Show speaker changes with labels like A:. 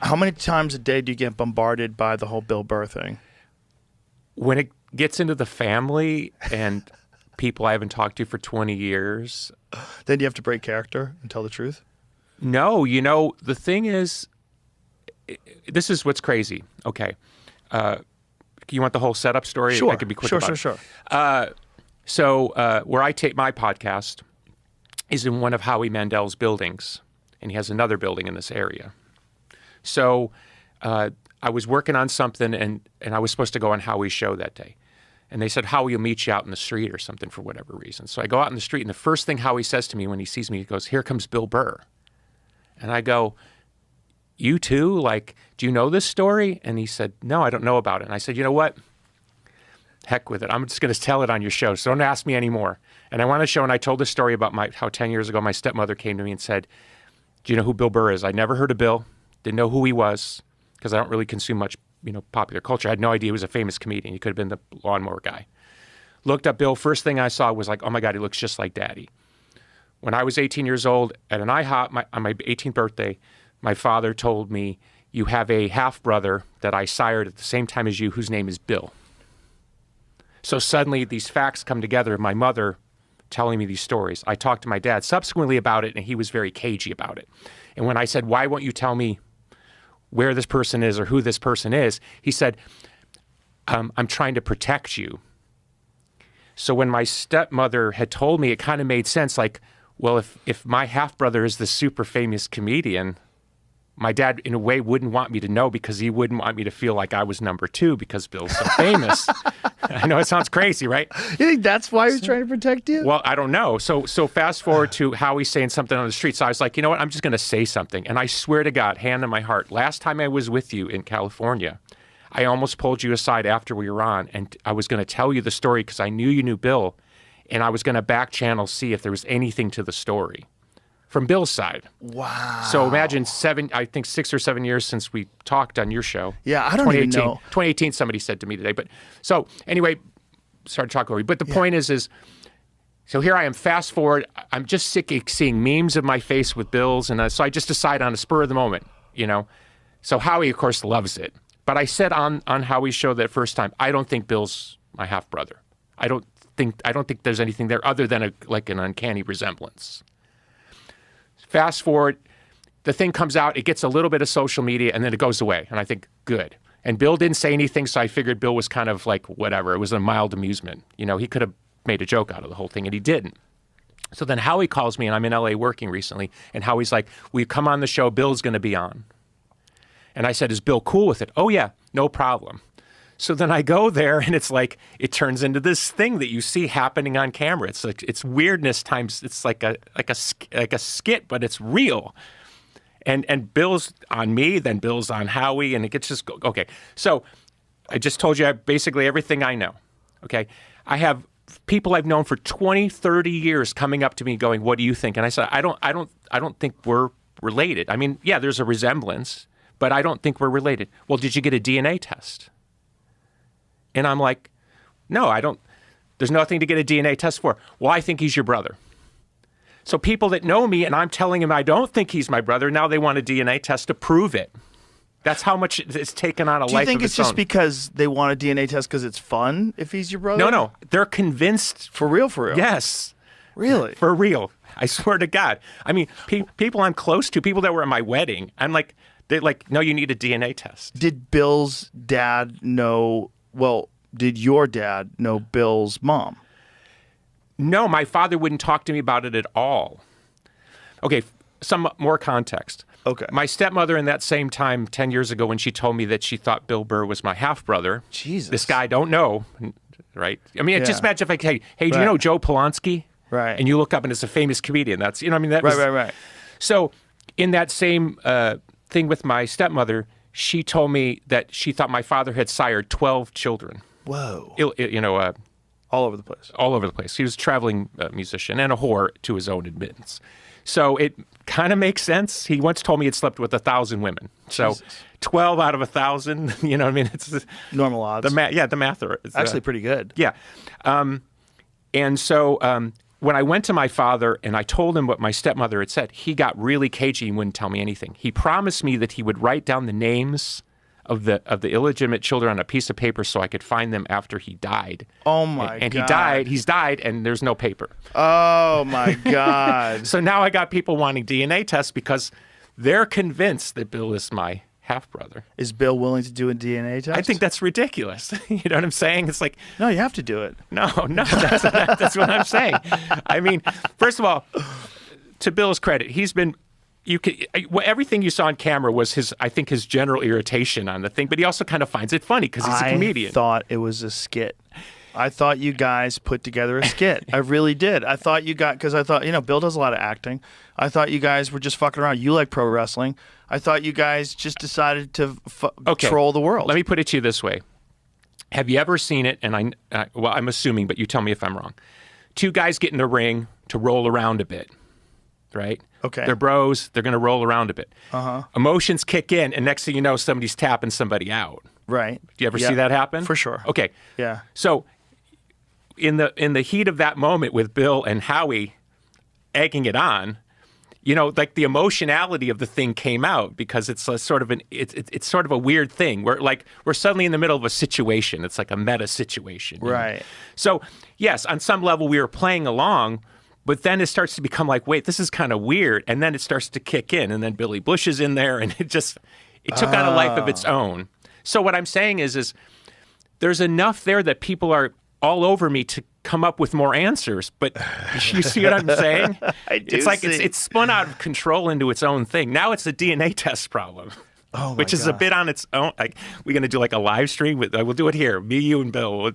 A: How many times a day do you get bombarded by the whole Bill Burr thing?
B: When it gets into the family and people I haven't talked to for 20 years.
A: Then you have to break character and tell the truth?
B: No, the thing is, this is what's crazy. Okay. You want the whole setup story?
A: Sure.
B: I could be quick about it.
A: Sure.
B: So where I tape my podcast is in one of Howie Mandel's buildings, and he has another building in this area. So I was working on something, and I was supposed to go on Howie's show that day. And they said, Howie will meet you out in the street or something for whatever reason. So I go out in the street, and the first thing Howie says to me when he sees me, he goes, "Here comes Bill Burr." And I go, "You too? Like, do you know this story?" And he said, "No, I don't know about it." And I said, "You know what? Heck with it. I'm just going to tell it on your show. So don't ask me anymore." And I went on a show, and I told the story about how 10 years ago my stepmother came to me and said, "Do you know who Bill Burr is?" I never heard of Bill, didn't know who he was, because I don't really consume much, popular culture. I had no idea he was a famous comedian. He could have been the lawnmower guy. Looked up Bill. First thing I saw was like, oh my God, he looks just like Daddy. When I was 18 years old at an IHOP on my 18th birthday, my father told me, "You have a half-brother that I sired at the same time as you, whose name is Bill." So suddenly these facts come together. My mother telling me these stories. I talked to my dad subsequently about it, and he was very cagey about it. And when I said, "Why won't you tell me where this person is or who this person is?" he said, "I'm trying to protect you." So when my stepmother had told me, it kind of made sense. Like, well, if my half-brother is the super famous comedian, my dad, in a way, wouldn't want me to know because he wouldn't want me to feel like I was number two because Bill's so famous. I know it sounds crazy, right?
A: You think that's why he was trying to protect you?
B: Well, I don't know. So fast forward to Howie saying something on the street. So I was like, you know what? I'm just going to say something. And I swear to God, hand on my heart, last time I was with you in California, I almost pulled you aside after we were on, and I was going to tell you the story because I knew you knew Bill, and I was going to back channel see if there was anything to the story from Bill's side.
A: Wow.
B: So imagine 6 or 7 years since we talked on your show.
A: Yeah, I don't even know.
B: 2018, somebody said to me today. But so anyway, sorry to talk over you. But the point is, so here I am, fast forward. I'm just sick of seeing memes of my face with Bill's. And so I just decide on a spur of the moment, So Howie, of course, loves it. But I said on Howie's show that first time, I don't think Bill's my half-brother. I don't think there's anything there other than an uncanny resemblance. Fast forward, the thing comes out, it gets a little bit of social media, and then it goes away. And I think, good. And Bill didn't say anything, so I figured Bill was kind of like, whatever. It was a mild amusement. He could have made a joke out of the whole thing, and he didn't. So then Howie calls me, and I'm in L.A. working recently, and Howie's like, "Will you come on the show? Bill's going to be on." And I said, "Is Bill cool with it?" "Oh, yeah, no problem." So then I go there, and it's like, it turns into this thing that you see happening on camera. It's like, it's weirdness times, it's like a skit, but it's real. And Bill's on me, then Bill's on Howie, and it gets just, okay. So I just told you basically everything I know, okay? I have people I've known for 20, 30 years coming up to me going, "What do you think?" And I said, I don't think we're related. I mean, yeah, there's a resemblance, but I don't think we're related. "Well, did you get a DNA test?" And I'm like, "No, I don't. There's nothing to get a DNA test for." "Well, I think he's your brother." So people that know me, and I'm telling them I don't think he's my brother, now they want a DNA test to prove it. That's how much it's taken on a life of its own.
A: Do you think it's just because they want a DNA test because it's fun if he's your brother?
B: No. They're convinced.
A: For real?
B: Yes.
A: Really?
B: For real. I swear to God. I mean, people I'm close to, people that were at my wedding, I'm like, they're like, "No, you need a DNA test."
A: Did Bill's dad know... Well, did your dad know Bill's mom?
B: No, my father wouldn't talk to me about it at all. Okay, some more context.
A: Okay.
B: My stepmother in that same time, 10 years ago, when she told me that she thought Bill Burr was my half-brother.
A: Jesus.
B: This guy I don't know, right? I mean, just imagine if I say, "Hey, do you know Joe Polanski?"
A: Right.
B: And you look up and it's a famous comedian. That's,
A: Right.
B: So in that same thing with my stepmother, she told me that she thought my father had sired 12 children.
A: Whoa.
B: All
A: over the place.
B: All over the place. He was a traveling musician and a whore to his own admittance. So it kind of makes sense. He once told me he'd slept with 1,000 women. So
A: Jesus.
B: 12 out of 1,000, it's...
A: Normal odds.
B: The math.
A: Actually pretty good.
B: Yeah. And so when I went to my father and I told him what my stepmother had said, he got really cagey and wouldn't tell me anything. He promised me that he would write down the names of the illegitimate children on a piece of paper so I could find them after he died.
A: Oh my
B: God.
A: God.
B: He's died and there's no paper.
A: Oh my God.
B: So now I got people wanting DNA tests because they're convinced that Bill is my half-brother.
A: Is Bill willing to do a DNA test?
B: I think that's ridiculous. You know what I'm saying? It's like,
A: no, you have to do it.
B: No, that's what I'm saying. I mean, first of all, to Bill's credit, he's been, everything you saw on camera was his general irritation on the thing, but he also kind of finds it funny because he's a comedian.
A: I thought it was a skit. I thought you guys put together a skit. I really did. I thought because I thought, Bill does a lot of acting. I thought you guys were just fucking around. You like pro wrestling. I thought you guys just decided to troll the world.
B: Let me put it to you this way. Have you ever seen it? And I'm assuming, but you tell me if I'm wrong. Two guys get in a ring to roll around a bit, right?
A: Okay.
B: They're bros. They're going to roll around a bit.
A: Uh-huh.
B: Emotions kick in, and next thing you know, somebody's tapping somebody out.
A: Right.
B: Do you ever see that happen?
A: For sure.
B: Okay.
A: Yeah.
B: So in the heat of that moment with Bill and Howie egging it on, like the emotionality of the thing came out because it's a sort of it's sort of a weird thing. We're suddenly in the middle of a situation. It's like a meta situation.
A: Right.
B: So yes, on some level we were playing along, but then it starts to become like, wait, this is kind of weird, and then it starts to kick in, and then Billy Bush is in there, and it took on a life of its own. So what I'm saying is there's enough there that people are all over me to come up with more answers, but you see what I'm saying?
A: I do.
B: It's like it's spun out of control into its own thing. Now it's a DNA test problem, which is a bit on its own. Like we're gonna do like a live stream with. We'll do it here, me, you, and Bill.